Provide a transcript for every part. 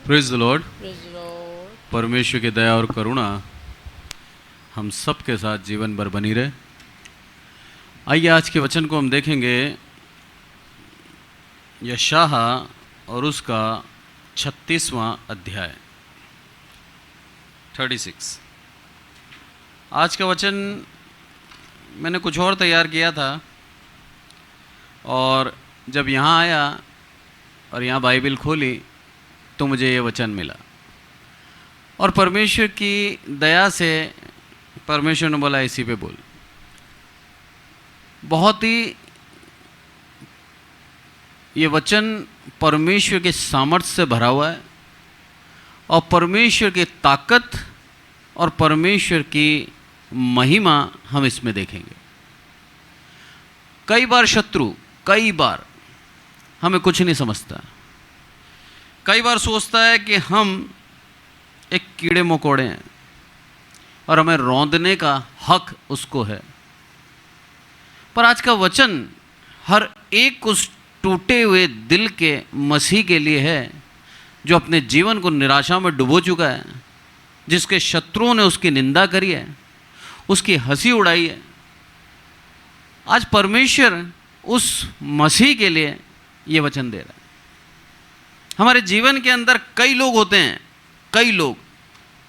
Praise the Lord. Praise the Lord. परमेश्वर की दया और करुणा हम सब के साथ जीवन भर बनी रहे। आइए आज के वचन को हम देखेंगे, यशायाह और उसका 36वां अध्याय 36। आज का वचन मैंने कुछ और तैयार किया था और जब यहाँ आया और यहाँ बाइबल खोली तो मुझे ये वचन मिला और परमेश्वर की दया से परमेश्वर ने बोला इसी पे बोल। बहुत ही ये वचन परमेश्वर के सामर्थ्य से भरा हुआ है और परमेश्वर की ताकत और परमेश्वर की महिमा हम इसमें देखेंगे। कई बार शत्रु हमें कुछ नहीं समझता, कई बार सोचता है कि हम एक कीड़े मकोड़े हैं और हमें रौंदने का हक उसको है। पर आज का वचन हर एक उस टूटे हुए दिल के मसीह के लिए है जो अपने जीवन को निराशा में डुबो चुका है, जिसके शत्रुओं ने उसकी निंदा करी है, उसकी हंसी उड़ाई है। आज परमेश्वर उस मसीह के लिए ये वचन दे रहा है। हमारे जीवन के अंदर कई लोग होते हैं, कई लोग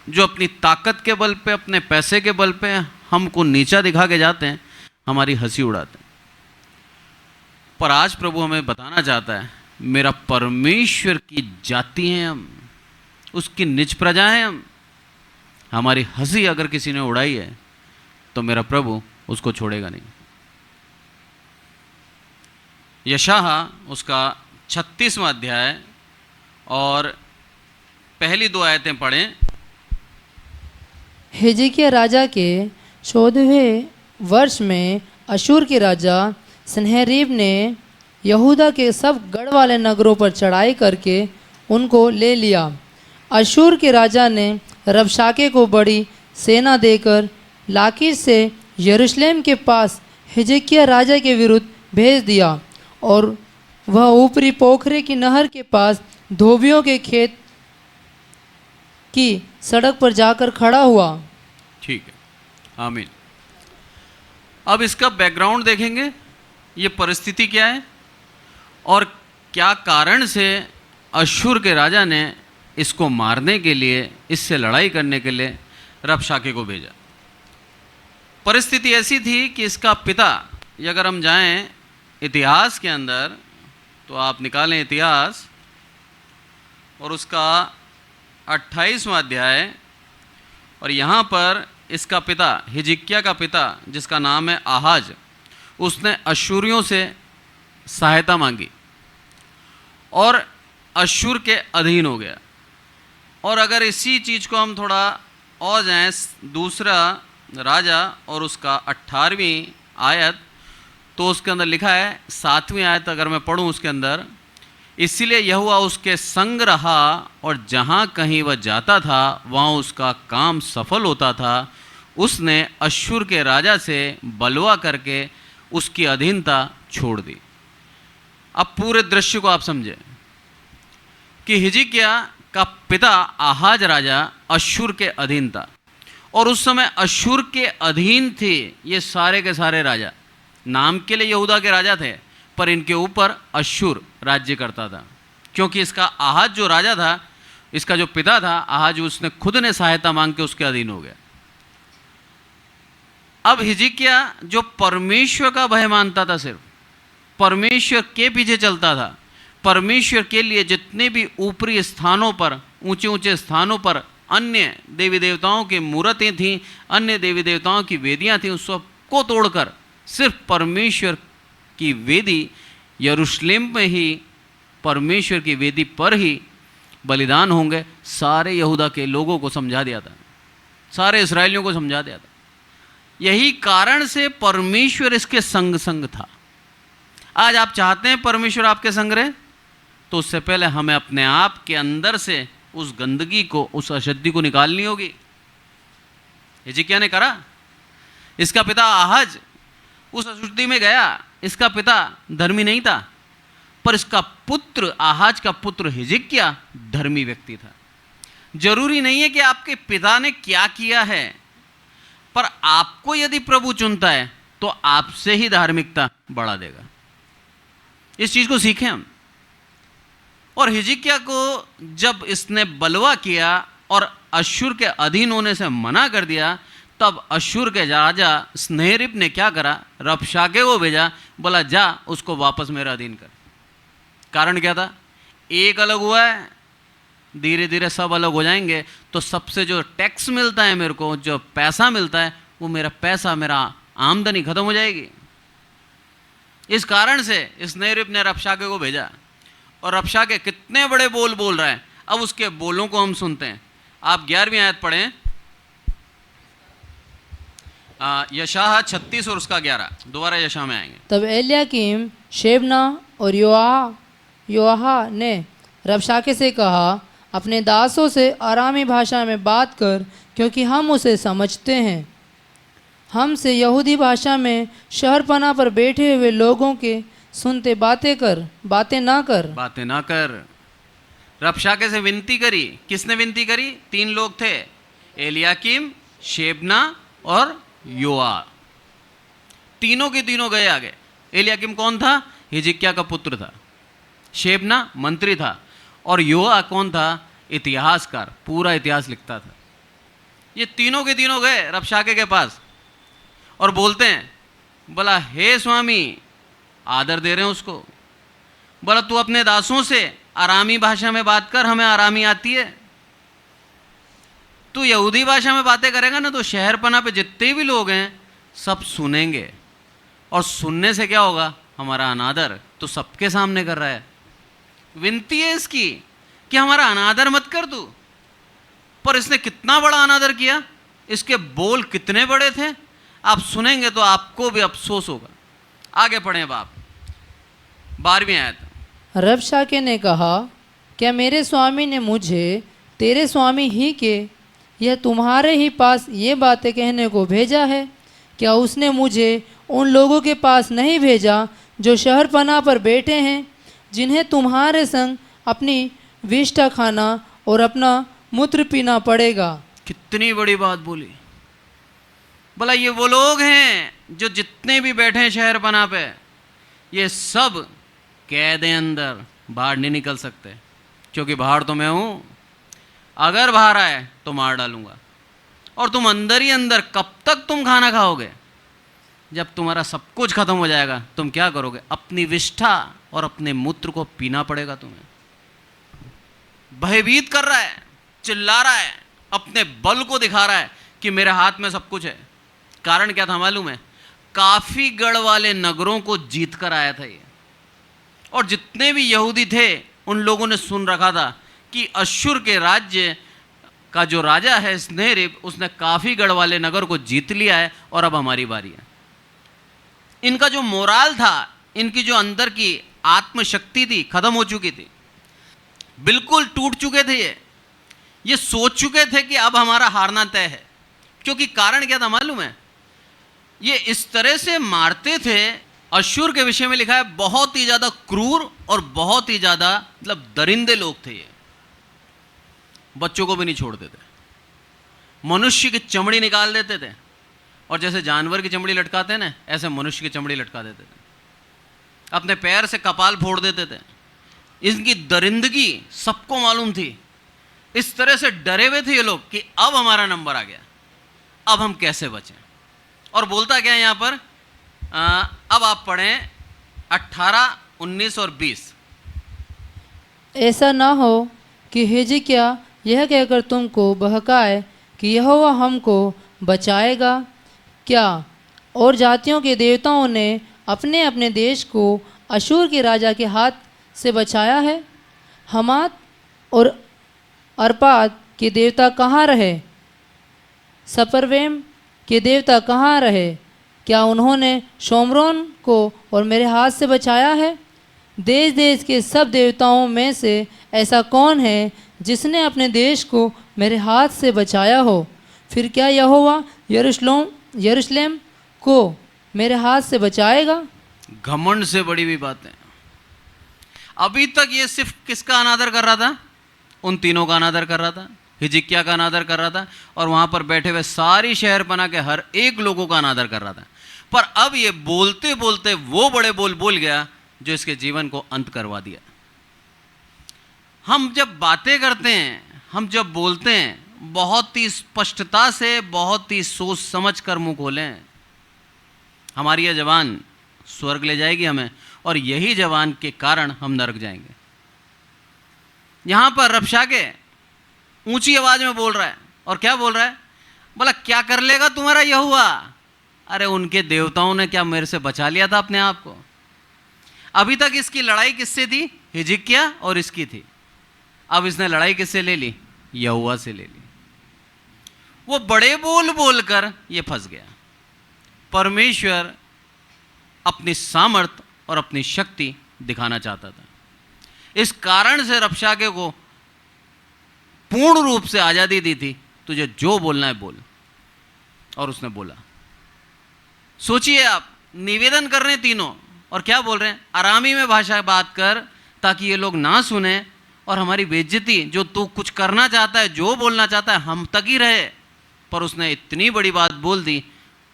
जो अपनी ताकत के बल पे, अपने पैसे के बल पे हमको नीचा दिखा के जाते हैं, हमारी हंसी उड़ाते हैं। पर आज प्रभु हमें बताना चाहता है, मेरा परमेश्वर की जाति हैं हम, उसकी निज प्रजा हैं हम। हमारी हंसी अगर किसी ने उड़ाई है तो मेरा प्रभु उसको छोड़ेगा नहीं। यशायाह उसका 36वां अध्याय और पहली 2 आयतें पढ़ें। हिजकिय्याह राजा के 14वें वर्ष में अशूर के राजा सन्हेरीब ने यहूदा के सब गढ़ वाले नगरों पर चढ़ाई करके उनको ले लिया। अशूर के राजा ने रबशाके को बड़ी सेना देकर लाकीश से यरूशलेम के पास हिजकिय्याह राजा के विरुद्ध भेज दिया और वह ऊपरी पोखरे की नहर के पास धोबियों के खेत की सड़क पर जाकर खड़ा हुआ। ठीक है, आमीन। अब इसका बैकग्राउंड देखेंगे, ये परिस्थिति क्या है और क्या कारण से अशूर के राजा ने इसको मारने के लिए, इससे लड़ाई करने के लिए रबशाके को भेजा। परिस्थिति ऐसी थी कि इसका पिता, अगर हम जाएं इतिहास के अंदर तो आप निकालें इतिहास और उसका 28वां अध्याय, और यहाँ पर इसका पिता, हिजकिय्याह का पिता जिसका नाम है आहाज, उसने अश्शूरियों से सहायता मांगी और अश्शूर के अधीन हो गया। और अगर इसी चीज़ को हम थोड़ा और जाएं, दूसरा राजा और उसका 18वीं आयत, तो उसके अंदर लिखा है, 7वीं आयत अगर मैं पढ़ूं उसके अंदर, इसीलिए यहोवा उसके संग रहा और जहाँ कहीं वह जाता था वहाँ उसका काम सफल होता था। उसने अश्शूर के राजा से बलवा करके उसकी अधीनता छोड़ दी। अब पूरे दृश्य को आप समझें कि हिजकिय्याह का पिता आहाज राजा अश्शूर के अधीन था और उस समय अश्शूर के अधीन थे ये सारे के सारे राजा। नाम के लिए यहूदा के राजा थे पर इनके ऊपर अश्शूर राज्य करता था, क्योंकि इसका आहाज जो राजा था, इसका जो पिता था आहाज, उसने खुद ने सहायता मांग के उसके अधीन हो गया। अब हिजकिय्याह जो परमेश्वर का भय मानता था, सिर्फ परमेश्वर के पीछे चलता था, परमेश्वर के लिए जितने भी ऊपरी स्थानों पर, ऊंचे ऊंचे स्थानों पर अन्य देवी देवताओं की मूर्तें थीं, अन्य देवी देवताओं की वेदियां थीं, उस सबको तोड़कर सिर्फ परमेश्वर की वेदी यरूशलेम में ही, परमेश्वर की वेदी पर ही बलिदान होंगे, सारे यहूदा के लोगों को समझा दिया था, सारे इस्राएलियों को समझा दिया था। यही कारण से परमेश्वर इसके संग संग था। आज आप चाहते हैं परमेश्वर आपके संग रहे, तो उससे पहले हमें अपने आप के अंदर से उस गंदगी को, उस अशुद्धि को निकालनी होगी। हिजकिय्याह ने करा। इसका पिता आहाज उस अशुद्धि में गया। इसका पिता धर्मी नहीं था, पर इसका पुत्र, आहाज का पुत्र हिजकिय्याह धर्मी व्यक्ति था। जरूरी नहीं है कि आपके पिता ने क्या किया है, पर आपको यदि प्रभु चुनता है तो आपसे ही धार्मिकता बढ़ा देगा। इस चीज को सीखें हम। और हिजकिय्याह को जब इसने बलवा किया और अश्शूर के अधीन होने से मना कर दिया, तब अश्शूर के राजा सन्हेरीब ने क्या करा, रबशाके को भेजा, बोला जा उसको वापस मेरा अधीन कर। कारण क्या था? एक अलग हुआ है, धीरे धीरे सब अलग हो जाएंगे, तो सबसे जो टैक्स मिलता है मेरे को, जो पैसा मिलता है, वो मेरा पैसा, मेरा आमदनी खत्म हो जाएगी। इस कारण से सन्हेरीब ने रबशाके को भेजा, और रबशाके कितने बड़े बोल बोल रहा है। अब उसके बोलों को हम सुनते हैं। आप 11वीं आयत पढ़ें, यशायाह 36 और उसका 11। दोबारा यशायाह में आएंगे। तब एलयाकीम, शेबना और योआहा ने रबशाके से कहा, अपने दासों से अरामी भाषा में बात कर, क्योंकि हम उसे समझते हैं। हमसे यहूदी भाषा में शहरपनाह पर बैठे हुए लोगों के सुनते बातें कर, बातें ना कर। रबशाके से विनती करी। किसने विनती करी? 3 लोग थे, एलयाकीम, शेबना और योआह। तीनों के तीनों गए आगे। एलयाकीम कौन था? हिजकिय्याह का पुत्र था। शेबना मंत्री था, और योआह कौन था? इतिहासकार, पूरा इतिहास लिखता था। ये तीनों के तीनों गए रबशाके के पास और बोलते हैं, बोला हे स्वामी, आदर दे रहे हैं उसको, बोला तू अपने दासों से आरामी भाषा में बात कर, हमें आरामी आती है। तू यहूदी भाषा में बातें करेगा ना, तो शहरपनाह पे जितने भी लोग हैं सब सुनेंगे, और सुनने से क्या होगा? हमारा अनादर। तो सबके सामने कर रहा है। विनती है इसकी कि हमारा अनादर मत कर तू। पर इसने कितना बड़ा अनादर किया, इसके बोल कितने बड़े थे। आप सुनेंगे तो आपको भी अफसोस होगा। आगे पढ़ें बाप, 12वीं आयत। रबशाके ने कहा, क्या मेरे स्वामी ने मुझे तेरे स्वामी ही के यह तुम्हारे ही पास ये बातें कहने को भेजा है? क्या उसने मुझे उन लोगों के पास नहीं भेजा जो शहरपनाह पर बैठे हैं, जिन्हें तुम्हारे संग अपनी विष्ठा खाना और अपना मूत्र पीना पड़ेगा? कितनी बड़ी बात बोली। बोला ये वो लोग हैं जो जितने भी बैठे हैं शहरपनाह पे, ये सब कैद हैं अंदर, बाहर नहीं निकल सकते, क्योंकि बाहर तो मैं हूं। अगर बाहर आए तो मार डालूंगा। और तुम अंदर ही अंदर कब तक तुम खाना खाओगे? जब तुम्हारा सब कुछ खत्म हो जाएगा, तुम क्या करोगे? अपनी विष्ठा और अपने मूत्र को पीना पड़ेगा तुम्हें। भयभीत कर रहा है, चिल्ला रहा है, अपने बल को दिखा रहा है कि मेरे हाथ में सब कुछ है। कारण क्या था मालूम है? काफी गढ़ वाले नगरों को जीत कर आया था ये, और जितने भी यहूदी थे उन लोगों ने सुन रखा था कि अश्शूर के राज्य का जो राजा है सन्हेरीब, उसने काफी गढ़ वाले नगर को जीत लिया है, और अब हमारी बारी है। इनका जो मोराल था, इनकी जो अंदर की आत्मशक्ति थी, खत्म हो चुकी थी, बिल्कुल टूट चुके थे। ये सोच चुके थे कि अब हमारा हारना तय है। क्योंकि कारण क्या था मालूम है? ये इस तरह से मारते थे। अश्शूर के विषय में लिखा है बहुत ही ज्यादा क्रूर और बहुत ही ज्यादा मतलब दरिंदे लोग थे ये। बच्चों को भी नहीं छोड़ते थे, मनुष्य की चमड़ी निकाल देते थे, और जैसे जानवर की चमड़ी लटकाते हैं ना, ऐसे मनुष्य की चमड़ी लटका देते थे। अपने पैर से कपाल फोड़ देते थे। इनकी दरिंदगी सबको मालूम थी। इस तरह से डरे हुए थे ये लोग कि अब हमारा नंबर आ गया, अब हम कैसे बचें। और बोलता क्या है यहाँ पर? अब आप पढ़ें 18, 19 और 20। ऐसा ना हो कि हिजकिय्याह यह कहकर तुमको बहकाए कि यहोवा हमको बचाएगा। क्या और जातियों के देवताओं ने अपने अपने देश को अश्शूर के राजा के हाथ से बचाया है? हमात और अर्पाद के देवता कहाँ रहे? सपर्वैम के देवता कहाँ रहे? क्या उन्होंने शोमरोन को और मेरे हाथ से बचाया है? देश देश के सब देवताओं में से ऐसा कौन है जिसने अपने देश को मेरे हाथ से बचाया हो? फिर क्या यहोवा यरूशलेम को मेरे हाथ से बचाएगा? घमंड से बड़ी भी बात है। अभी तक ये सिर्फ किसका अनादर कर रहा था? उन तीनों का अनादर कर रहा था, हिजकिय्याह का अनादर कर रहा था, और वहां पर बैठे हुए सारी शहर बना के हर एक लोगों का अनादर कर रहा था। पर अब ये बोलते बोलते वो बड़े बोल बोल गया जो इसके जीवन को अंत करवा दिया। हम जब बातें करते हैं, हम जब बोलते हैं, बहुत ही स्पष्टता से, बहुत ही सोच समझ कर मुंह खोलें। हमारी यह जबान स्वर्ग ले जाएगी हमें, और यही जबान के कारण हम नरक जाएंगे। यहां पर रबशाके ऊंची आवाज में बोल रहा है, और क्या बोल रहा है? बोला क्या कर लेगा तुम्हारा यहोवा? अरे उनके देवताओं ने क्या मेरे से बचा लिया था अपने आप को? अभी तक इसकी लड़ाई किससे थी? हिजकिय्याह और इसकी थी। अब इसने लड़ाई किससे ले ली? यहोवा से ले ली। वो बड़े बोल बोलकर ये फंस गया। परमेश्वर अपनी सामर्थ और अपनी शक्ति दिखाना चाहता था। इस कारण से रबशाके को पूर्ण रूप से आजादी दी थी, तुझे जो बोलना है बोल। और उसने बोला। सोचिए आप, निवेदन कर रहे हैं तीनों, और क्या बोल रहे हैं? आरामी में भाषा बात कर ताकि ये लोग ना सुने, और हमारी बेइज्जती, जो तू कुछ करना चाहता है, जो बोलना चाहता है, हम तक ही रहे। पर उसने इतनी बड़ी बात बोल दी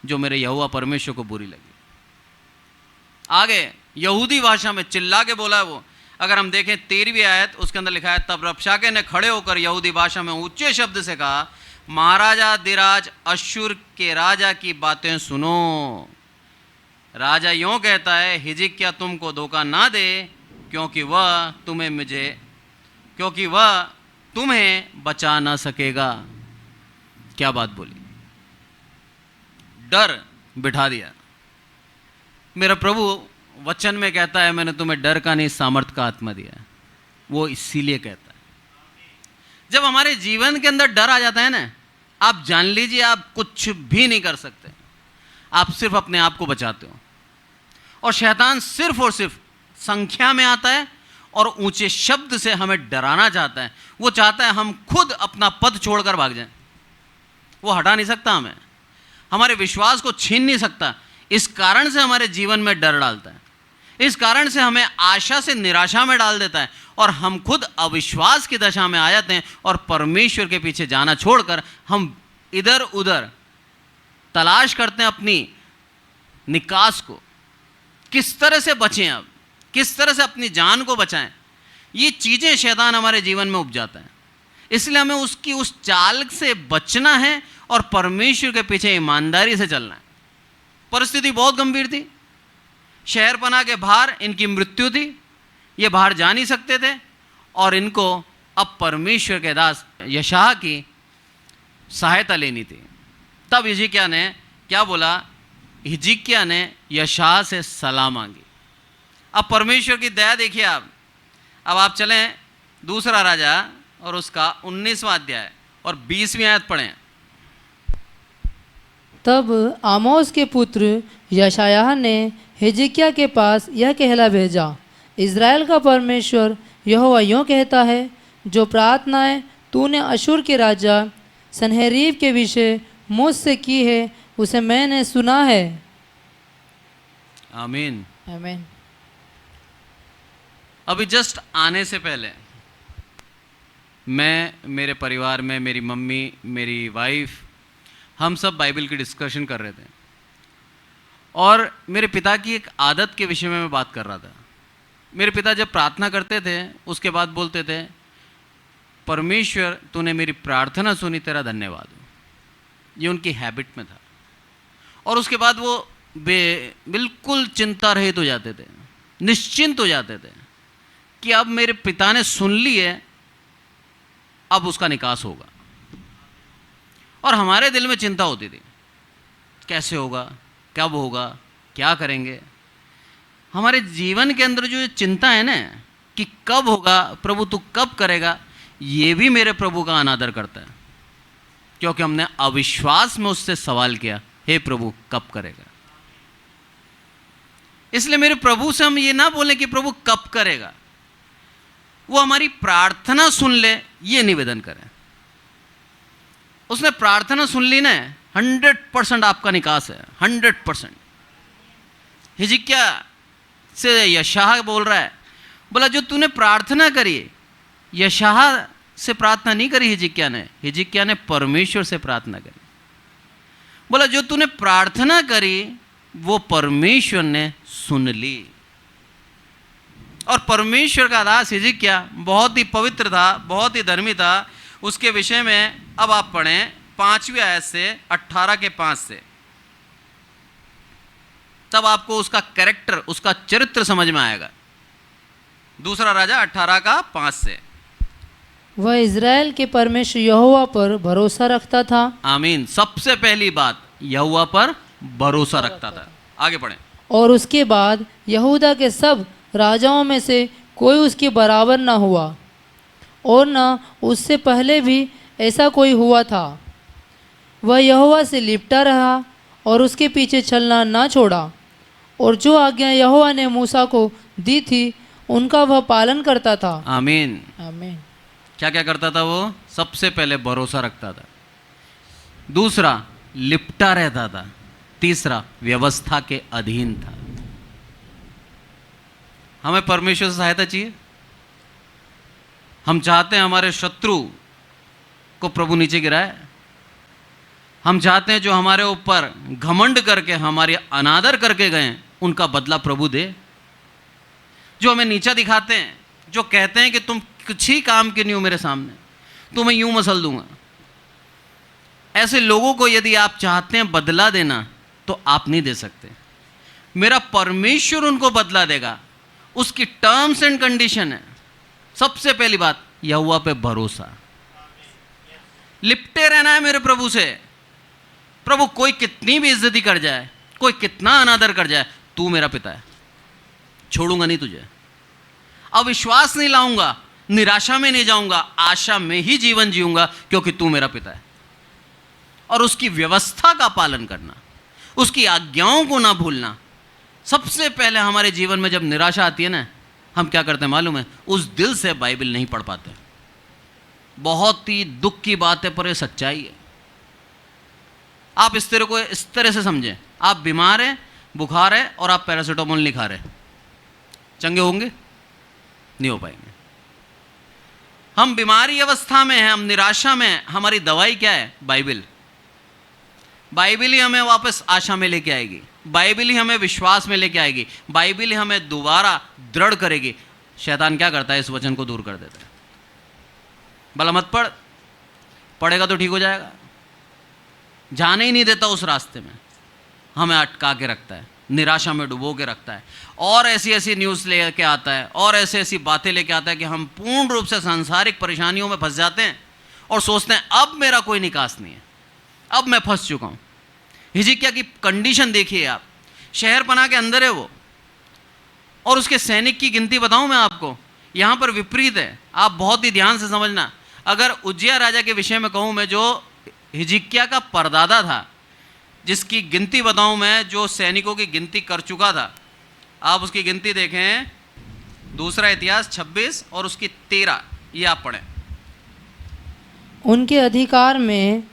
जो मेरे यहोवा परमेश्वर को बुरी लगी। आगे यहूदी भाषा में चिल्ला के बोला है वो। अगर हम देखें 13वीं आयत, उसके अंदर लिखा है, तब रबशाके ने खड़े होकर यहूदी भाषा में ऊंचे शब्द से कहा, महाराजा दिराज अश्शूर के राजा की बातें सुनो। राजा यूं कहता है, हिजकिय्याह तुमको धोखा ना दे, क्योंकि वह तुम्हें बचा ना सकेगा। क्या बात बोली! डर बिठा दिया। मेरा प्रभु वचन में कहता है, मैंने तुम्हें डर का नहीं, सामर्थ का आत्मा दिया है। वो इसीलिए कहता है। जब हमारे जीवन के अंदर डर आ जाता है ना, आप जान लीजिए आप कुछ भी नहीं कर सकते। आप सिर्फ अपने आप को बचाते हो। और शैतान सिर्फ और सिर्फ संख्या में आता है और ऊंचे शब्द से हमें डराना चाहता है। वो चाहता है हम खुद अपना पद छोड़कर भाग जाएं। वो हटा नहीं सकता हमें, हमारे विश्वास को छीन नहीं सकता। इस कारण से हमारे जीवन में डर डालता है। इस कारण से हमें आशा से निराशा में डाल देता है, और हम खुद अविश्वास की दशा में आ जाते हैं, और परमेश्वर के पीछे जाना छोड़कर हम इधर उधर तलाश करते हैं अपनी निकास को। किस तरह से बचें, अब किस तरह से अपनी जान को बचाएं। ये चीज़ें शैतान हमारे जीवन में उपजाता है। इसलिए हमें उसकी उस चाल से बचना है और परमेश्वर के पीछे ईमानदारी से चलना है। परिस्थिति बहुत गंभीर थी। शहरपनाह के बाहर इनकी मृत्यु थी, ये बाहर जा नहीं सकते थे, और इनको अब परमेश्वर के दास यशायाह की सहायता लेनी थी। तब हिजकिय्याह ने क्या बोला? हिजकिय्याह ने यशायाह से सलाह मांगी। अब परमेश्वर की दया देखिए आप। अब आप चलें दूसरा राजा और उसका 19वां अध्याय और 20वीं आयत पढ़ें। तब आमोस के पुत्र यशायाह ने हिजकिय्याह के पास यह कहला भेजा, इज़राइल का परमेश्वर यहोवा यूँ कहता है, जो प्रार्थनाएं तूने अश्शूर के राजा सन्हेरीब के विषय मुझसे की है, उसे मैंने सुना है। आमीन, आमीन। अभी जस्ट आने से पहले मैं, मेरे परिवार में मेरी मम्मी, मेरी वाइफ, हम सब बाइबल की डिस्कशन कर रहे थे, और मेरे पिता की एक आदत के विषय में मैं बात कर रहा था। मेरे पिता जब प्रार्थना करते थे उसके बाद बोलते थे, परमेश्वर तूने मेरी प्रार्थना सुनी, तेरा धन्यवाद हो। ये उनकी हैबिट में था। और उसके बाद वो बिल्कुल चिंता रहित हो जाते थे, निश्चिंत हो जाते थे कि अब मेरे पिता ने सुन ली है, अब उसका निकास होगा। और हमारे दिल में चिंता होती थी, कैसे होगा, कब होगा, क्या करेंगे। हमारे जीवन के अंदर जो चिंता है ना कि कब होगा प्रभु, तू कब करेगा, ये भी मेरे प्रभु का अनादर करता है, क्योंकि हमने अविश्वास में उससे सवाल किया, हे प्रभु कब करेगा। इसलिए मेरे प्रभु से हम ये ना बोलें कि प्रभु कब करेगा, वो हमारी प्रार्थना सुन ले, ये निवेदन करें। उसने प्रार्थना सुन ली ना, 100% आपका निकास है, 100%। हिजकिय्याह से यशायाह बोल रहा है, बोला जो तूने प्रार्थना करी, यशाह से प्रार्थना नहीं करी हिजकिय्याह ने परमेश्वर से प्रार्थना करी। बोला जो तूने प्रार्थना करी वो परमेश्वर ने सुन ली। और परमेश्वर का दास हिजकिय्याह बहुत ही पवित्र था, बहुत ही धर्मी था। उसके विषय में अब आप पढ़ें 5वीं आयत से 18 के 5 से, तब आपको उसका कैरेक्टर, उसका चरित्र समझ में आएगा। दूसरा राजा 18 का 5 से। वह इज़राइल के परमेश्वर यहोवा पर भरोसा रखता था। आमीन। सबसे पहली बात यहोवा पर भरोसा रखता था। आगे पढ़ें। और उसके बाद यहूदा के सब राजाओं में से कोई उसके बराबर न हुआ, और न उससे पहले भी ऐसा कोई हुआ था। वह यहोवा से लिपटा रहा और उसके पीछे चलना न छोड़ा, और जो आज्ञा यहोवा ने मूसा को दी थी उनका वह पालन करता था। आमीन। आमीन। क्या क्या करता था वो? सबसे पहले भरोसा रखता था, दूसरा लिपटा रहता था, तीसरा व्यवस्था के अधीन था। हमें परमेश्वर से सहायता चाहिए। हम चाहते हैं हमारे शत्रु को प्रभु नीचे गिराए। हम चाहते हैं जो हमारे ऊपर घमंड करके, हमारी अनादर करके गए, उनका बदला प्रभु दे। जो हमें नीचा दिखाते हैं, जो कहते हैं कि तुम कुछ ही काम के नहीं हो मेरे सामने, तुम्हें यूं मसल दूंगा, ऐसे लोगों को यदि आप चाहते हैं बदला देना तो आप नहीं दे सकते। मेरा परमेश्वर उनको बदला देगा। उसकी टर्म्स एंड कंडीशन है। सबसे पहली बात यहोवा पे भरोसा, लिपटे रहना है मेरे प्रभु से। प्रभु कोई कितनी भी इज्जती कर जाए, कोई कितना अनादर कर जाए, तू मेरा पिता है, छोड़ूंगा नहीं तुझे। अविश्वास नहीं लाऊंगा, निराशा में नहीं जाऊंगा, आशा में ही जीवन जीऊंगा, क्योंकि तू मेरा पिता है। और उसकी व्यवस्था का पालन करना, उसकी आज्ञाओं को ना भूलना। सबसे पहले हमारे जीवन में जब निराशा आती है ना, हम क्या करते हैं मालूम है? उस दिल से बाइबल नहीं पढ़ पाते। बहुत ही दुख की बात है, पर यह सच्चाई है। आप इस तरह से समझें, आप बीमार हैं, बुखार है, और आप पैरासीटामोल नहीं खा रहे, चंगे होंगे? नहीं हो पाएंगे। हम बीमारी अवस्था में हैं, हम निराशा में हैं, हमारी दवाई क्या है? बाइबल। बाइबल ही हमें वापस आशा में लेके आएगी, बाइबल ही हमें विश्वास में लेके आएगी, बाइबल ही हमें दोबारा दृढ़ करेगी। शैतान क्या करता है? इस वचन को दूर कर देता है। भला मत पढ़, पढ़ेगा तो ठीक हो जाएगा। जाने ही नहीं देता उस रास्ते में, हमें अटका के रखता है, निराशा में डुबो के रखता है, और ऐसी ऐसी न्यूज़ लेके आता है, और ऐसी ऐसी बातें लेके आता है कि हम पूर्ण रूप से सांसारिक परेशानियों में फंस जाते हैं और सोचते हैं अब मेरा कोई निकास नहीं है, अब मैं फंस चुका हूँ। हिजकिय्याह की कंडीशन देखिए आप, शहर पनाह के अंदर है वो, और उसके सैनिक की गिनती बताऊं मैं आपको, यहाँ पर विपरीत है। आप बहुत ही ध्यान से समझना। अगर उज्जियाह राजा के विषय में कहूँ मैं, जो हिजकिय्याह का परदादा था, जिसकी गिनती बताऊं मैं, जो सैनिकों की गिनती कर चुका था, आप उसकी गिनती देखें, दूसरा इतिहास 26 और उसकी 13, ये आप पढ़ें। उनके अधिकार में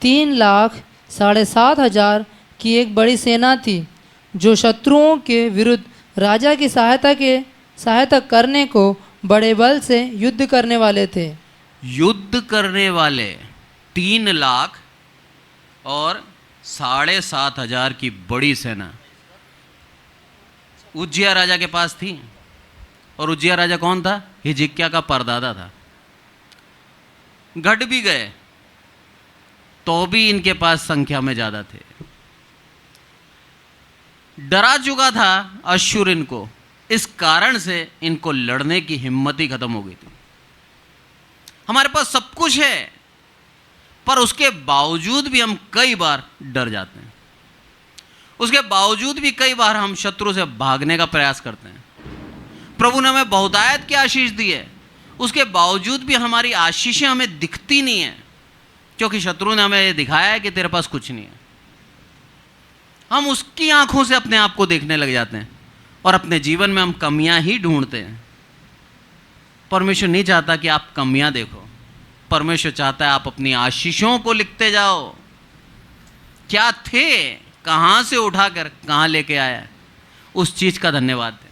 3,07,500 की एक बड़ी सेना थी, जो शत्रुओं के विरुद्ध राजा की सहायता करने को बड़े बल से युद्ध करने वाले थे। युद्ध करने वाले 3,07,500 की बड़ी सेना उज्जियाह राजा के पास थी। और उज्जियाह राजा कौन था? हिजकिय्याह का परदादा था। घट भी गए तो भी इनके पास संख्या में ज्यादा थे। डरा चुका था अश्शूर इनको, इस कारण से इनको लड़ने की हिम्मत ही खत्म हो गई थी। हमारे पास सब कुछ है, पर उसके बावजूद भी हम कई बार डर जाते हैं। उसके बावजूद भी कई बार हम शत्रु से भागने का प्रयास करते हैं। प्रभु ने हमें बहुतायत की आशीष दी है, उसके बावजूद भी हमारी आशीषें हमें दिखती नहीं है, क्योंकि शत्रु ने हमें दिखाया है कि तेरे पास कुछ नहीं है। हम उसकी आंखों से अपने आप को देखने लग जाते हैं और अपने जीवन में हम कमियां ही ढूंढते हैं। परमेश्वर नहीं चाहता कि आप कमियां देखो, परमेश्वर चाहता है आप अपनी आशीषों को लिखते जाओ। क्या थे, कहां से उठाकर कहां लेके आया, उस चीज का धन्यवाद दें।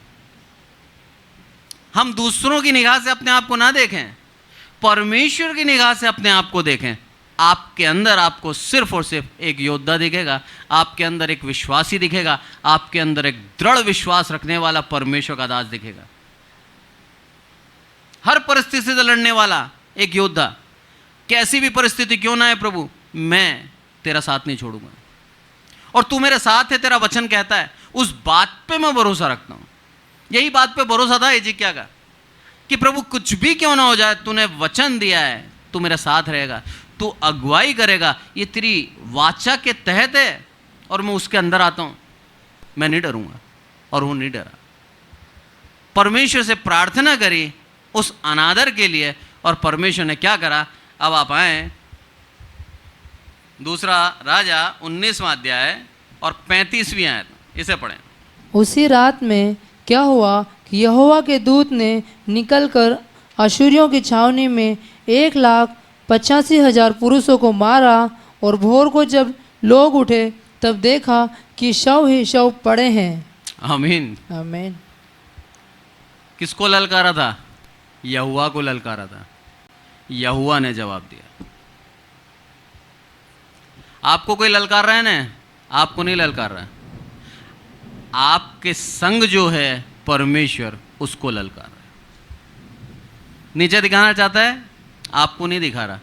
हम दूसरों की निगाह से अपने आप को ना देखें, परमेश्वर की निगाह से अपने आप को देखें। आपके अंदर आपको सिर्फ और सिर्फ एक योद्धा दिखेगा, आपके अंदर एक विश्वासी दिखेगा, आपके अंदर एक दृढ़ विश्वास रखने वाला परमेश्वर का दास दिखेगा, हर परिस्थिति से लड़ने वाला एक योद्धा। कैसी भी परिस्थिति क्यों ना है प्रभु, मैं तेरा साथ नहीं छोड़ूंगा, और तू मेरे साथ है, तेरा वचन कहता है। उस बात पे मैं भरोसा रखता हूं। यही बात पे भरोसा था हिजकिय्याह का कि प्रभु कुछ भी क्यों ना हो जाए, तूने वचन दिया है, तू मेरे साथ रहेगा, तू अगुवाई करेगा, ये तेरी वाचा के तहत है और मैं उसके अंदर आता हूं, मैं नहीं डरूंगा। और वो नहीं डरा। परमेश्वर से प्रार्थना करी उस अनादर के लिए, और परमेश्वर ने क्या करा। अब आप आए दूसरा राजा 19वां अध्याय और 35वीं आयत, इसे पढ़ें। उसी रात में क्या हुआ कि यहोवा के दूत ने निकलकर अशूरियों की छावनी में 1,85,000 पुरुषों को मारा, और भोर को जब लोग उठे तब देखा कि शव ही शव पड़े हैं। आमीन। आमीन। किसको ललकारा था? यहोवा को ललकारा था। यहोवा ने जवाब दिया। आपको कोई ललकार रहा है ना? आपको नहीं ललकार रहा है। आपके संग जो है परमेश्वर, उसको ललकार रहा है। नीचे दिखाना चाहता है, आपको नहीं दिखा रहा,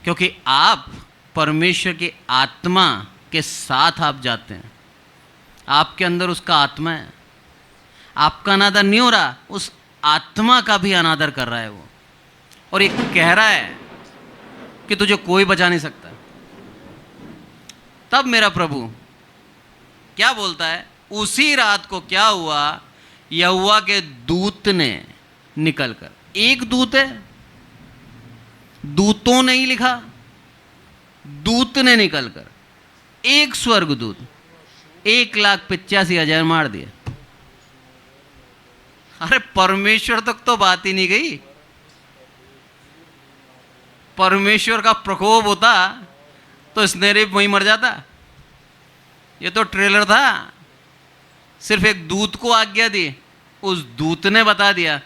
क्योंकि आप परमेश्वर की आत्मा के साथ आप जाते हैं। आपके अंदर उसका आत्मा है। आपका अनादर नहीं हो रहा, उस आत्मा का भी अनादर कर रहा है वो, और ये कह रहा है कि तुझे कोई बचा नहीं सकता। तब मेरा प्रभु क्या बोलता है, उसी रात को क्या हुआ, यहोवा के दूत ने निकलकर, एक दूत है, दूतों ने ही लिखा, दूत ने निकलकर, एक स्वर्गदूत 1,85,000 मार दिए। अरे परमेश्वर तक तो बात ही नहीं गई। परमेश्वर का प्रकोप होता तो स्नेरिप वहीं मर जाता। ये तो ट्रेलर था, सिर्फ एक दूत को आज्ञा दी, उस दूत ने बता दिया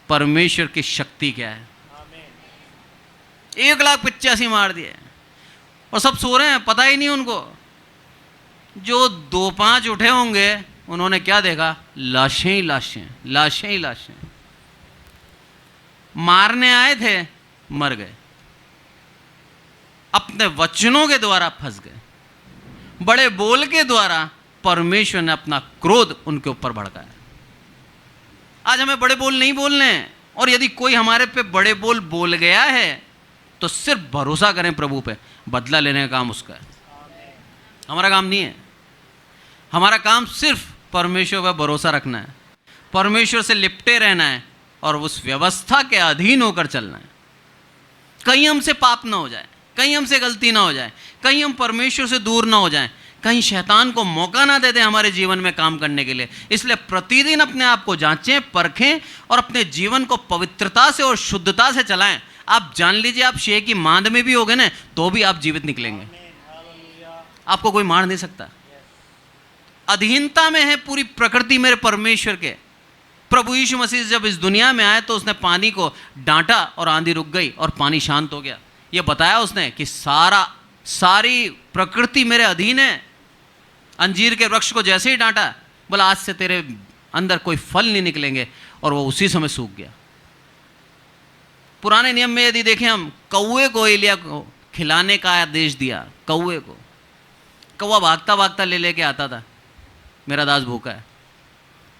परमेश्वर की शक्ति क्या है। 1,85,000 मार दिए, और सब सो रहे हैं, पता ही नहीं उनको। जो 2-5 उठे होंगे, उन्होंने क्या देखा? लाशें ही लाशें, लाशें ही लाशें। मारने आए थे, मर गए, अपने वचनों के द्वारा फंस गए। बड़े बोल के द्वारा परमेश्वर ने अपना क्रोध उनके ऊपर भड़काया। आज हमें बड़े बोल नहीं बोलने हैं, और यदि कोई हमारे पे बड़े बोल बोल गया है तो सिर्फ भरोसा करें प्रभु पे, बदला लेने का काम उसका है, हमारा काम नहीं है। हमारा काम सिर्फ परमेश्वर पर भरोसा रखना है, परमेश्वर से लिपटे रहना है, और उस व्यवस्था के अधीन होकर चलना है। कहीं हमसे पाप ना हो जाए, कहीं हमसे गलती ना हो जाए, कहीं हम परमेश्वर से दूर ना हो जाएं, कहीं शैतान को मौका ना दे दें हमारे जीवन में काम करने के लिए। इसलिए प्रतिदिन अपने आप को जांचें, परखें, और अपने जीवन को पवित्रता से और शुद्धता से चलाएं। आप जान लीजिए, आप शेर की मांद में भी होगे ना, तो भी आप जीवित निकलेंगे। आपको कोई मार नहीं सकता। अधीनता में है पूरी प्रकृति मेरे परमेश्वर के। प्रभु यीशु मसीह जब इस दुनिया में आए तो उसने पानी को डांटा और आंधी रुक गई और पानी शांत हो गया। ये बताया उसने कि सारी प्रकृति मेरे अधीन है। अंजीर के वृक्ष को जैसे ही डांटा, बोला आज से तेरे अंदर कोई फल नहीं निकलेंगे, और वो उसी समय सूख गया। पुराने नियम में यदि देखें हम, कौवे को एलिया को खिलाने का आदेश दिया। कौवे को, कौवा भागता भागता ले लेके आता था, मेरा दास भूखा है।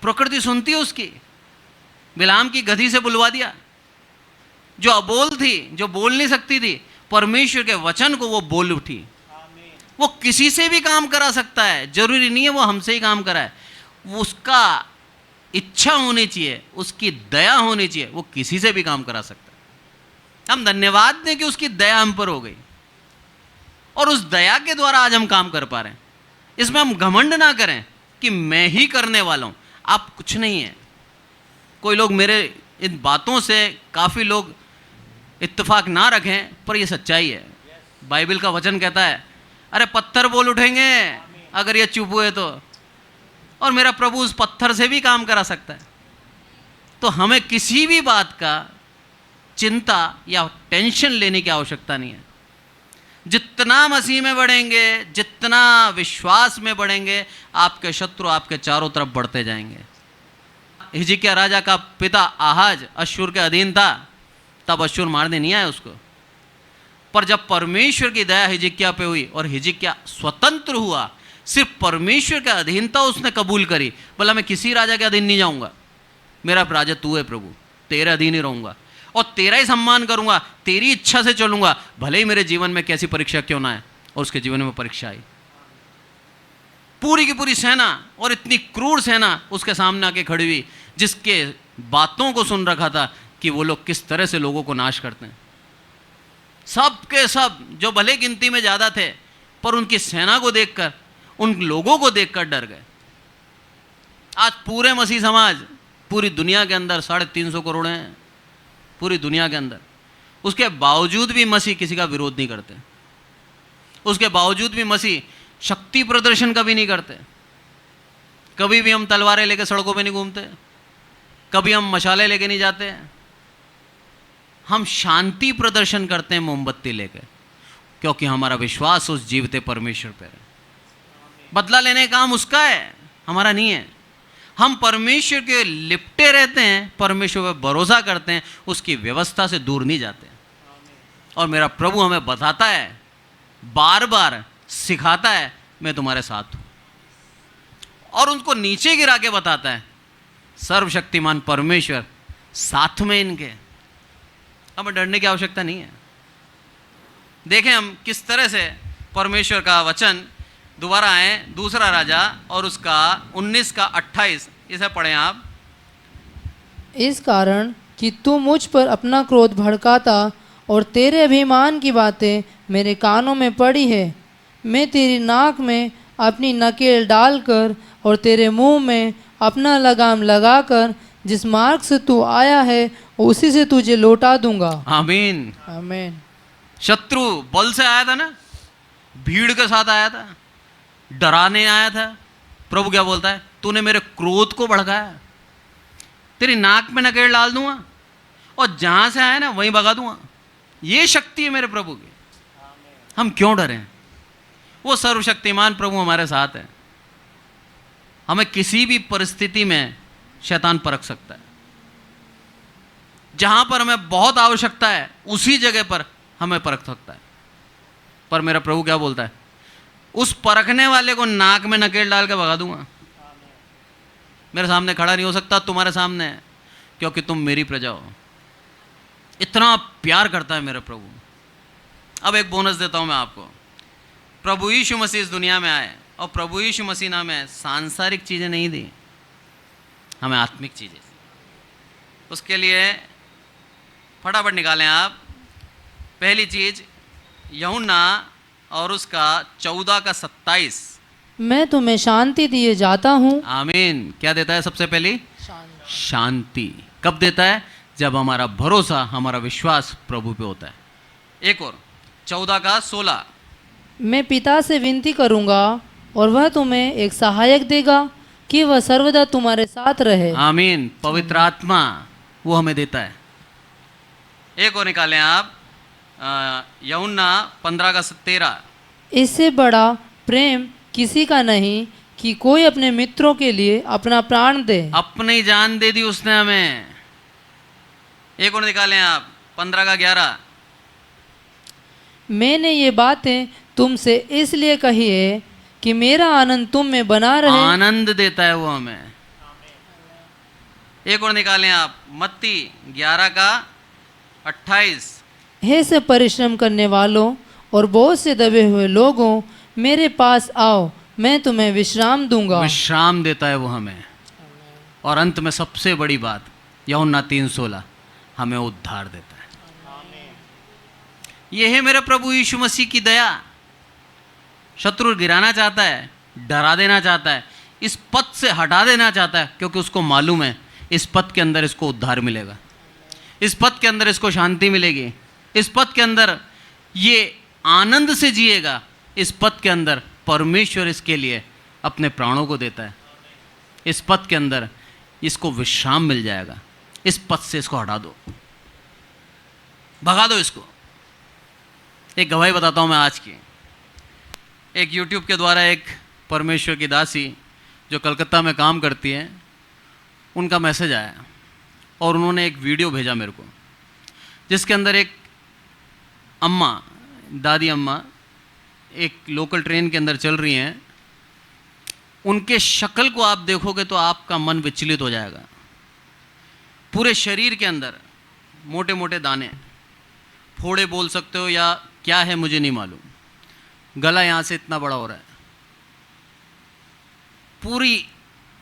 प्रकृति सुनती है उसकी। बिलाम की गधी से बुलवा दिया, जो अबोल थी, जो बोल नहीं सकती थी, परमेश्वर के वचन को वो बोल उठी। वो किसी से भी काम करा सकता है, जरूरी नहीं है वो हमसे ही काम कराए। वो उसका इच्छा होनी चाहिए, उसकी दया होनी चाहिए, वो किसी से भी काम करा सकता है। हम धन्यवाद दें कि उसकी दया हम पर हो गई, और उस दया के द्वारा आज हम काम कर पा रहे हैं। इसमें हम घमंड ना करें कि मैं ही करने वाला हूं, आप कुछ नहीं है। कोई लोग मेरे इन बातों से काफ़ी लोग इत्तेफाक ना रखें, पर यह सच्चाई है। बाइबल का वचन कहता है, अरे पत्थर बोल उठेंगे अगर ये चुप हुए तो, और मेरा प्रभु उस पत्थर से भी काम करा सकता है। तो हमें किसी भी बात का चिंता या टेंशन लेने की आवश्यकता नहीं है। जितना मसीह में बढ़ेंगे, जितना विश्वास में बढ़ेंगे, आपके शत्रु आपके चारों तरफ बढ़ते जाएंगे। हिजकिय्याह राजा का पिता आहाज अश्शूर के अधीन था, तब अश्शूर मारने नहीं आया उसको। पर जब परमेश्वर की दया हिजकिय्याह पे हुई और हिजकिय्याह स्वतंत्र हुआ, सिर्फ परमेश्वर के अधीनता उसने कबूल करी, बोला मैं किसी राजा के अधीन नहीं जाऊंगा, मेरा राजा तू है प्रभु, तेरे अधीन ही रहूंगा और तेरा ही सम्मान करूंगा, तेरी इच्छा से चलूंगा, भले ही मेरे जीवन में कैसी परीक्षा क्यों ना आए। और उसके जीवन में परीक्षा आई। पूरी की पूरी सेना, और इतनी क्रूर सेना उसके सामने आके खड़ी हुई, जिसके बातों को सुन रखा था कि वो लोग किस तरह से लोगों को नाश करते हैं। सब के सब जो भले गिनती में ज़्यादा थे, पर उनकी सेना को देखकर, उन लोगों को देखकर डर गए। आज पूरे मसीह समाज पूरी दुनिया के अंदर 350 करोड़ हैं, पूरी दुनिया के अंदर, उसके बावजूद भी मसीह किसी का विरोध नहीं करते। उसके बावजूद भी मसीह शक्ति प्रदर्शन कभी नहीं करते। कभी भी हम तलवारें लेकर सड़कों पे नहीं घूमते, कभी हम मशाले लेके नहीं जाते। हम शांति प्रदर्शन करते हैं मोमबत्ती लेकर, क्योंकि हमारा विश्वास उस जीवते परमेश्वर पर है। बदला लेने का काम उसका है, हमारा नहीं है। हम परमेश्वर के लिपटे रहते हैं, परमेश्वर पर भरोसा करते हैं, उसकी व्यवस्था से दूर नहीं जाते। और मेरा प्रभु हमें बताता है, बार बार सिखाता है, मैं तुम्हारे साथ हूं। और उनको नीचे गिरा के बताता है, सर्वशक्तिमान परमेश्वर साथ में इनके, हमें डरने की आवश्यकता नहीं है। देखें हम किस तरह से परमेश्वर का वचन दोबारा आए, दूसरा राजा और उसका 19 का 28, इसे पढ़ें आप। इस कारण कि तू मुझ पर अपना क्रोध भड़काता और तेरे अभिमान की बातें मेरे कानों में पड़ी है, मैं तेरी नाक में अपनी नकेल डालकर और तेरे मुंह में अपना लगाम लगाकर जिस मार्ग से तू आया है उसी से तुझे लौटा दूंगा। आमीन, आमीन। शत्रु बल से आया था ना, भीड़ के साथ आया था, डराने आया था। प्रभु क्या बोलता है, तूने मेरे क्रोध को भड़काया, तेरी नाक में नकेल डाल दूंगा और जहां से आया ना वहीं भगा दूंगा। ये शक्ति है मेरे प्रभु की। हम क्यों डरें? वो सर्वशक्तिमान प्रभु हमारे साथ है। हमें किसी भी परिस्थिति में शैतान परख सकता है। जहां पर हमें बहुत आवश्यकता है उसी जगह पर हमें परख सकता है। पर मेरा प्रभु क्या बोलता है, उस परखने वाले को नाक में नकेल डाल के भगा दूंगा। मेरे सामने खड़ा नहीं हो सकता, तुम्हारे सामने है, क्योंकि तुम मेरी प्रजा हो। इतना प्यार करता है मेरा प्रभु। अब एक बोनस देता हूं मैं आपको। प्रभु यीशु मसीह इस दुनिया में आए और प्रभु यीशु मसीह ने हमें सांसारिक चीज़ें नहीं दी, हमें आत्मिक चीज़ें। उसके लिए फटाफट निकालें आप। पहली चीज़ यूहन्ना और उसका 14 का 27। मैं तुम्हें शांति दिए जाता हूँ। आमीन। क्या देता है सबसे पहली? शांति। कब देता है? जब हमारा भरोसा, हमारा विश्वास प्रभु पे होता है। एक और 14 का 16। मैं पिता से विनती करूँगा और वह तुम्हें एक सहायक देगा कि वह सर्वदा तुम्हारे साथ रहे। आमीन। पवित्र आत्मा वो हमें देता है। एक और निकालें आप, यूहन्ना 15 का 13। इससे बड़ा प्रेम किसी का नहीं कि कोई अपने मित्रों के लिए अपना प्राण दे। अपनी जान दे दी उसने हमें। एक और निकालें आप, 15 का 11। मैंने ये बातें तुमसे इसलिए कही है कि मेरा आनंद तुम में बना रहे। आनंद देता है वो हमें। एक और निकालें आप, मत्ती 11 का 28। हे से परिश्रम करने वालों और बहुत से दबे हुए लोगों, मेरे पास आओ, मैं तुम्हें विश्राम दूंगा। विश्राम देता है वो हमें। और अंत में सबसे बड़ी बात, यूहन्ना 3:16, हमें उद्धार देता है। यह है मेरे प्रभु यीशु मसीह की दया। शत्रु गिराना चाहता है, डरा देना चाहता है, इस पद से हटा देना चाहता है, क्योंकि उसको मालूम है इस पद के अंदर इसको उद्धार मिलेगा, इस पद के अंदर इसको शांति मिलेगी, इस पद के अंदर ये आनंद से जिएगा, इस पद के अंदर परमेश्वर इसके लिए अपने प्राणों को देता है, इस पद के अंदर इसको विश्राम मिल जाएगा। इस पद से इसको हटा दो, भगा दो इसको। एक गवाही बताता हूँ मैं आज की। एक यूट्यूब के द्वारा एक परमेश्वर की दासी जो कलकत्ता में काम करती है, उनका मैसेज आया और उन्होंने एक वीडियो भेजा मेरे को, जिसके अंदर एक अम्मा, दादी अम्मा एक लोकल ट्रेन के अंदर चल रही हैं। उनके शक्ल को आप देखोगे तो आपका मन विचलित हो जाएगा। पूरे शरीर के अंदर मोटे मोटे दाने, फोड़े बोल सकते हो या क्या है मुझे नहीं मालूम। गला यहाँ से इतना बड़ा हो रहा है, पूरी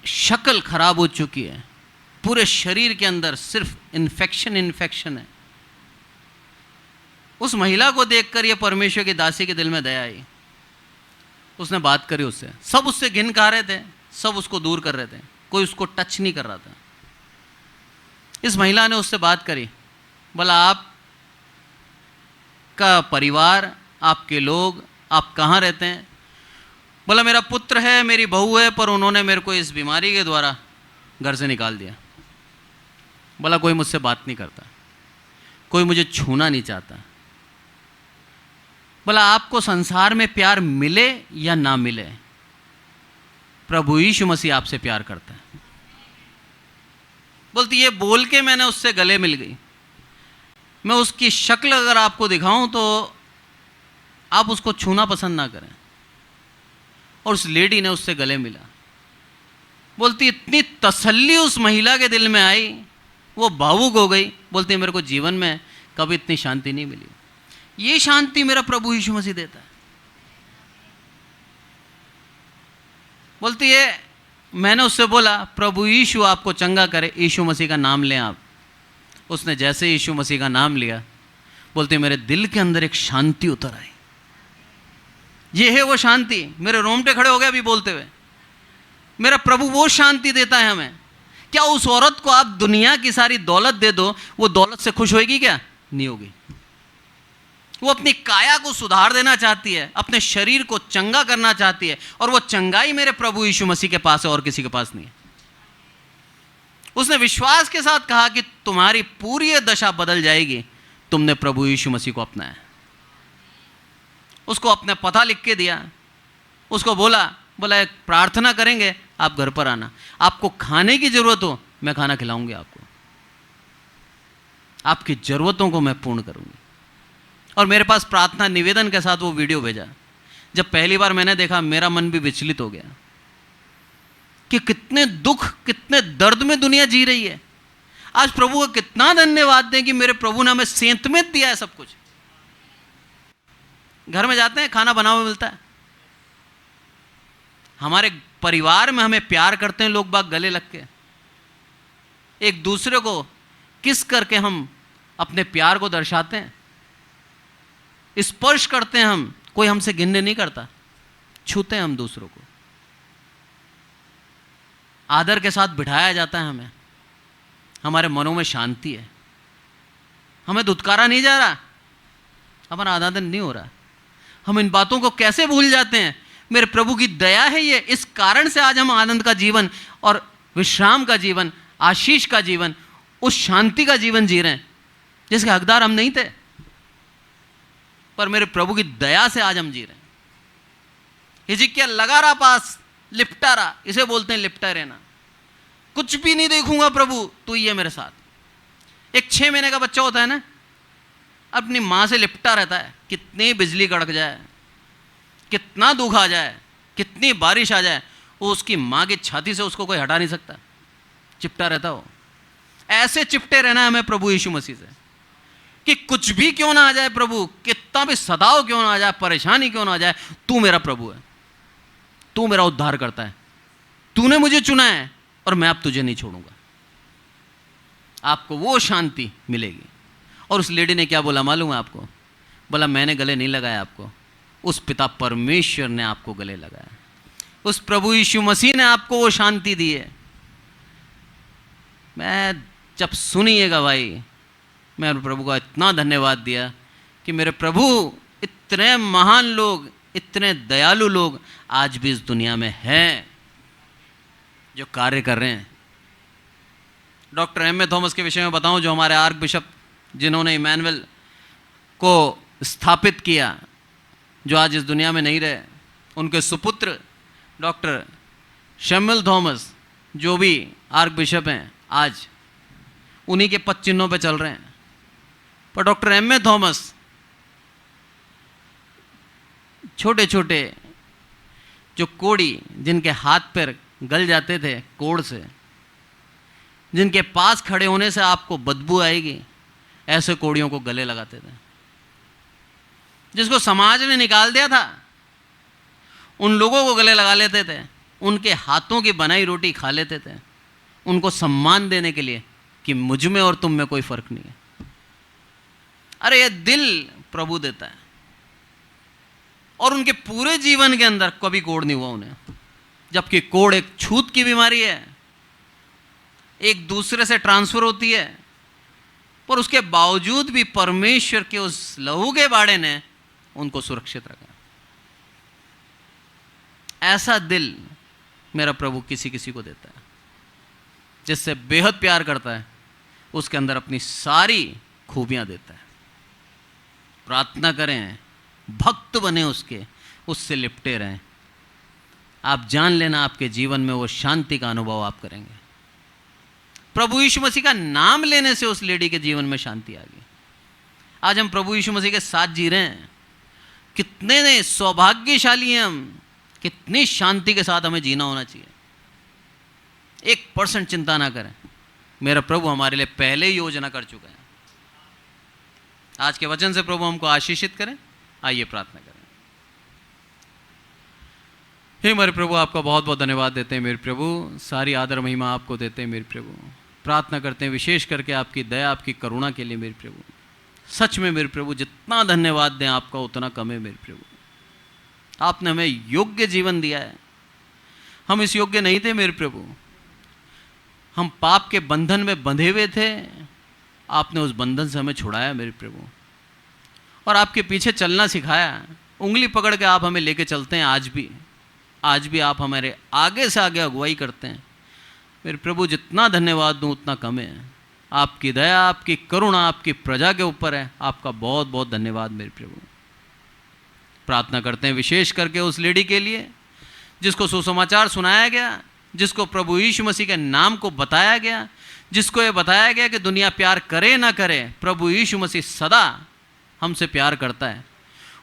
शक्ल खराब हो चुकी है, पूरे शरीर के अंदर सिर्फ इन्फेक्शन है। उस महिला को देखकर ये परमेश्वर की दासी के दिल में दया आई। उसने बात करी उससे, सब उससे घिन खा रहे थे, सब उसको दूर कर रहे थे, कोई उसको टच नहीं कर रहा था। इस महिला ने उससे बात करी, बोला आप का परिवार, आपके लोग, आप कहाँ रहते हैं? बोला मेरा पुत्र है, मेरी बहू है, पर उन्होंने मेरे को इस बीमारी के द्वारा घर से निकाल दिया। बोला कोई मुझसे बात नहीं करता, कोई मुझे छूना नहीं चाहता। बोला आपको संसार में प्यार मिले या ना मिले, प्रभु यीशु मसीह आपसे प्यार करता है। बोलती ये बोल के मैंने उससे गले मिल गई। मैं उसकी शक्ल अगर आपको दिखाऊं तो आप उसको छूना पसंद ना करें। और उस लेडी ने उससे गले मिला। बोलती इतनी तसल्ली उस महिला के दिल में आई, वो भावुक हो गई। बोलती मेरे को जीवन में कभी इतनी शांति नहीं मिली। ये शांति मेरा प्रभु यीशु मसीह देता है। बोलती है मैंने उससे बोला प्रभु यीशु आपको चंगा करे, यीशु मसीह का नाम लें आप। उसने जैसे यीशु मसीह का नाम लिया, बोलते मेरे दिल के अंदर एक शांति उतर आई। ये है वो शांति, मेरे रोंगटे खड़े हो गए अभी बोलते हुए। मेरा प्रभु वो शांति देता है हमें। क्या उस औरत को आप दुनिया की सारी दौलत दे दो, वो दौलत से खुश होएगी क्या? नहीं होगी। वो अपनी काया को सुधार देना चाहती है, अपने शरीर को चंगा करना चाहती है, और वो चंगाई मेरे प्रभु यीशु मसीह के पास है और किसी के पास नहीं है। उसने विश्वास के साथ कहा कि तुम्हारी पूरी दशा बदल जाएगी, तुमने प्रभु यीशु मसीह को अपनाया। उसको अपना पता लिख के दिया। उसको बोला एक प्रार्थना करेंगे, आप घर पर आना, आपको खाने की जरूरत हो मैं खाना खिलाऊंगी आपको, आपकी जरूरतों को मैं पूर्ण करूंगी। और मेरे पास प्रार्थना निवेदन के साथ वो वीडियो भेजा। जब पहली बार मैंने देखा मेरा मन भी विचलित हो गया कि कितने दुख, कितने दर्द में दुनिया जी रही है। आज प्रभु को कितना धन्यवाद दें कि मेरे प्रभु ने हमें सेंतमेत दिया है सब कुछ। घर में जाते हैं, खाना बना हुआ मिलता है। हमारे परिवार में हमें प्यार करते हैं लोग बाग, गले लग के एक दूसरे को किस करके हम अपने प्यार को दर्शाते हैं। स्पर्श करते हैं हम, कोई हमसे घिन्ने नहीं करता, छूते हैं हम दूसरों को। आदर के साथ बिठाया जाता है हमें, हमारे मनों में शांति है, हमें धुतकारा नहीं जा रहा, हमारा आदर नहीं हो रहा। हम इन बातों को कैसे भूल जाते हैं? मेरे प्रभु की दया है ये। इस कारण से आज हम आनंद का जीवन और विश्राम का जीवन, आशीष का जीवन, उस शांति का जीवन जी रहे हैं जिसके हकदार हम नहीं थे, पर मेरे प्रभु की दया से आज हम जी रहे हैं। हिजकिय्याह लगा रहा पास, लिपटा रहा, इसे बोलते हैं लिपटा रहना। कुछ भी नहीं देखूंगा प्रभु, तू ही है मेरे साथ। एक 6 महीने का बच्चा होता है ना, अपनी मां से लिपटा रहता है। कितनी बिजली कड़क जाए, कितना दुख आ जाए, कितनी बारिश आ जाए, वो उसकी मां की छाती से उसको कोई हटा नहीं सकता, चिपटा रहता हो। ऐसे चिपटे रहना है हमें प्रभु यीशु मसीह से कि कुछ भी क्यों ना आ जाए प्रभु, कितना भी सताव क्यों ना आ जाए, परेशानी क्यों ना आ जाए, तू मेरा प्रभु है, तू मेरा उद्धार करता है, तूने मुझे चुना है और मैं अब तुझे नहीं छोड़ूंगा। आपको वो शांति मिलेगी। और उस लेडी ने क्या बोला मालूम है आपको? बोला मैंने गले नहीं लगाया आपको, उस पिता परमेश्वर ने आपको गले लगाया, उस प्रभु यीशु मसीह ने आपको वो शांति दी है। मैं जब सुनी ये गवाही, मैं प्रभु का इतना धन्यवाद दिया कि मेरे प्रभु इतने महान लोग, इतने दयालु लोग आज भी इस दुनिया में हैं जो कार्य कर रहे हैं। डॉक्टर एम ए थॉमस के विषय में बताऊं, जो हमारे आर्क बिशप, जिन्होंने इमैनुअल को स्थापित किया, जो आज इस दुनिया में नहीं रहे, उनके सुपुत्र डॉक्टर शैमुअल थॉमस, जो भी आर्क बिशप हैं, आज उन्हीं के पद चिन्हों पे चल रहे हैं। पर डॉक्टर एम ए थॉमस छोटे छोटे जो कोड़ी, जिनके हाथ पैर गल जाते थे कोड़ से, जिनके पास खड़े होने से आपको बदबू आएगी, ऐसे कोड़ियों को गले लगाते थे। जिसको समाज ने निकाल दिया था, उन लोगों को गले लगा लेते थे, उनके हाथों की बनाई रोटी खा लेते थे, उनको सम्मान देने के लिए कि मुझ में और तुम में कोई फर्क नहीं है। अरे ये दिल प्रभु देता है, और उनके पूरे जीवन के अंदर कभी कोड़ नहीं हुआ उन्हें, जबकि कोड़ एक छूत की बीमारी है, एक दूसरे से ट्रांसफर होती है, पर उसके बावजूद भी परमेश्वर के उस लहू के बाड़े ने उनको सुरक्षित रखा। ऐसा दिल मेरा प्रभु किसी किसी को देता है, जिससे बेहद प्यार करता है, उसके अंदर अपनी सारी खूबियां देता है। प्रार्थना करें, भक्त बने उसके, उससे लिपटे रहें। आप जान लेना, आपके जीवन में वो शांति का अनुभव आप करेंगे। प्रभु यीशु मसीह का नाम लेने से उस लेडी के जीवन में शांति आ गई। आज हम प्रभु यीशु मसीह के साथ जी रहे हैं, कितने सौभाग्यशाली हैं हम, कितनी शांति के साथ हमें जीना होना चाहिए। 1% चिंता ना करें, मेरा प्रभु हमारे लिए पहले ही योजना कर चुका है। आज के वचन से प्रभु हमको आशीषित करें। आइए प्रार्थना करें। हे मेरे प्रभु, आपका बहुत बहुत धन्यवाद देते हैं मेरे प्रभु, सारी आदर महिमा आपको देते हैं मेरे प्रभु। प्रार्थना करते हैं विशेष करके आपकी दया, आपकी करुणा के लिए मेरे प्रभु। सच में मेरे प्रभु, जितना धन्यवाद दें आपका उतना कम है मेरे प्रभु। आपने हमें योग्य जीवन दिया है, हम इस योग्य नहीं थे मेरे प्रभु। हम पाप के बंधन में बंधे हुए थे, आपने उस बंधन से हमें छुड़ाया मेरे प्रभु, और आपके पीछे चलना सिखाया। उंगली पकड़ के आप हमें लेके चलते हैं। आज भी आप हमारे आगे से आगे अगुवाई करते हैं मेरे प्रभु। जितना धन्यवाद दूं उतना कम है। आपकी दया, आपकी करुणा आपकी प्रजा के ऊपर है। आपका बहुत बहुत धन्यवाद मेरे प्रभु। प्रार्थना करते हैं विशेष करके उस लेडी के लिए जिसको सुसमाचार सुनाया गया, जिसको प्रभु यीशु मसीह के नाम को बताया गया, जिसको ये बताया गया कि दुनिया प्यार करे ना करे, प्रभु यीशु मसीह सदा हमसे प्यार करता है।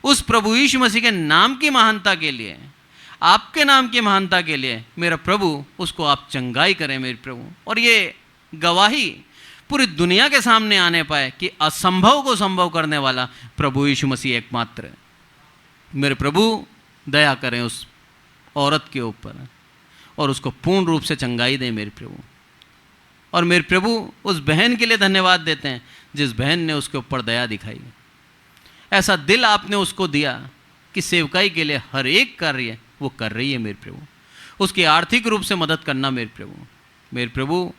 उस प्रभु यीशु मसीह के नाम की महानता के लिए, आपके नाम की महानता के लिए मेरा प्रभु, उसको आप चंगाई करें मेरे प्रभु, और ये गवाही पूरी दुनिया के सामने आने पाए कि असंभव को संभव करने वाला प्रभु यीशु मसीह एकमात्र है। मेरे प्रभु दया करें उस औरत के ऊपर और उसको पूर्ण रूप से चंगाई दें मेरे प्रभु। और मेरे प्रभु उस बहन के लिए धन्यवाद देते हैं जिस बहन ने उसके ऊपर दया दिखाई। ऐसा दिल आपने उसको दिया कि सेवकाई के लिए हर एक कार्य वो कर रही है मेरे प्रभु। उसकी आर्थिक रूप से मदद करना मेरे प्रभु। मेरे प्रभु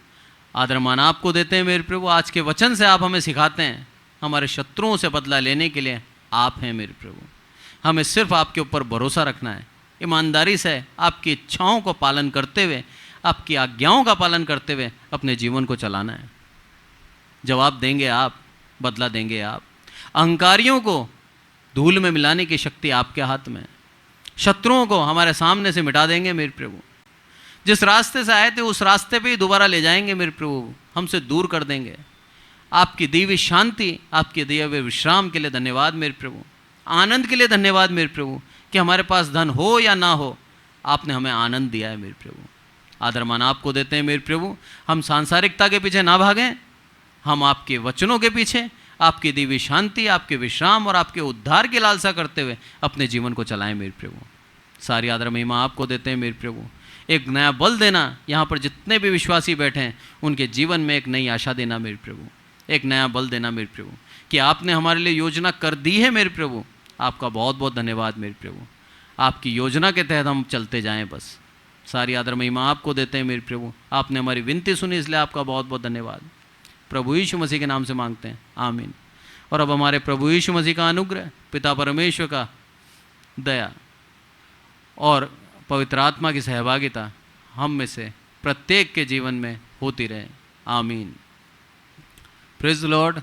आदर मान आपको देते हैं मेरे प्रभु। आज के वचन से आप हमें सिखाते हैं हमारे शत्रुओं से बदला लेने के लिए आप हैं मेरे प्रभु। हमें सिर्फ आपके ऊपर भरोसा रखना है, ईमानदारी से आपकी इच्छाओं को पालन करते हुए, आपकी आज्ञाओं का पालन करते हुए अपने जीवन को चलाना है। जवाब देंगे आप, बदला देंगे आप। अहंकारियों को धूल में मिलाने की शक्ति आपके हाथ में है। शत्रुओं को हमारे सामने से मिटा देंगे मेरे प्रभु। जिस रास्ते से आए थे उस रास्ते पे ही दोबारा ले जाएंगे मेरे प्रभु, हमसे दूर कर देंगे। आपकी दी हुई शांति, आपके दिए हुए विश्राम के लिए धन्यवाद मेरे प्रभु। आनंद के लिए धन्यवाद मेरे प्रभु कि हमारे पास धन हो या ना हो, आपने हमें आनंद दिया है मेरे प्रभु। आदर मान आपको देते हैं मेरे प्रभु। हम सांसारिकता के पीछे ना भागें, हम आपके वचनों के पीछे, आपकी दी हुई शांति, आपके विश्राम और आपके उद्धार की लालसा करते हुए अपने जीवन को चलाएं मेरे प्रभु। सारी आदर महिमा आपको देते हैं मेरे प्रभु। एक नया बल देना, यहाँ पर जितने भी विश्वासी बैठे हैं उनके जीवन में एक नई आशा देना मेरे प्रभु। एक नया बल देना मेरे प्रभु कि आपने हमारे लिए योजना कर दी है मेरे प्रभु। आपका बहुत बहुत धन्यवाद मेरे प्रभु। आपकी योजना के तहत हम चलते जाएं बस। सारी आदर महिमा आपको देते हैं मेरे प्रभु। आपने हमारी विनती सुनी, इसलिए आपका बहुत बहुत धन्यवाद। प्रभु यीशु मसीह के नाम से मांगते हैं, आमीन। और अब हमारे प्रभु यीशु मसीह का अनुग्रह, पिता परमेश्वर का दया और पवित्र आत्मा की सहभागिता हम में से प्रत्येक के जीवन में होती रहे। आमीन। Praise the Lord.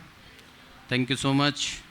Thank you so much.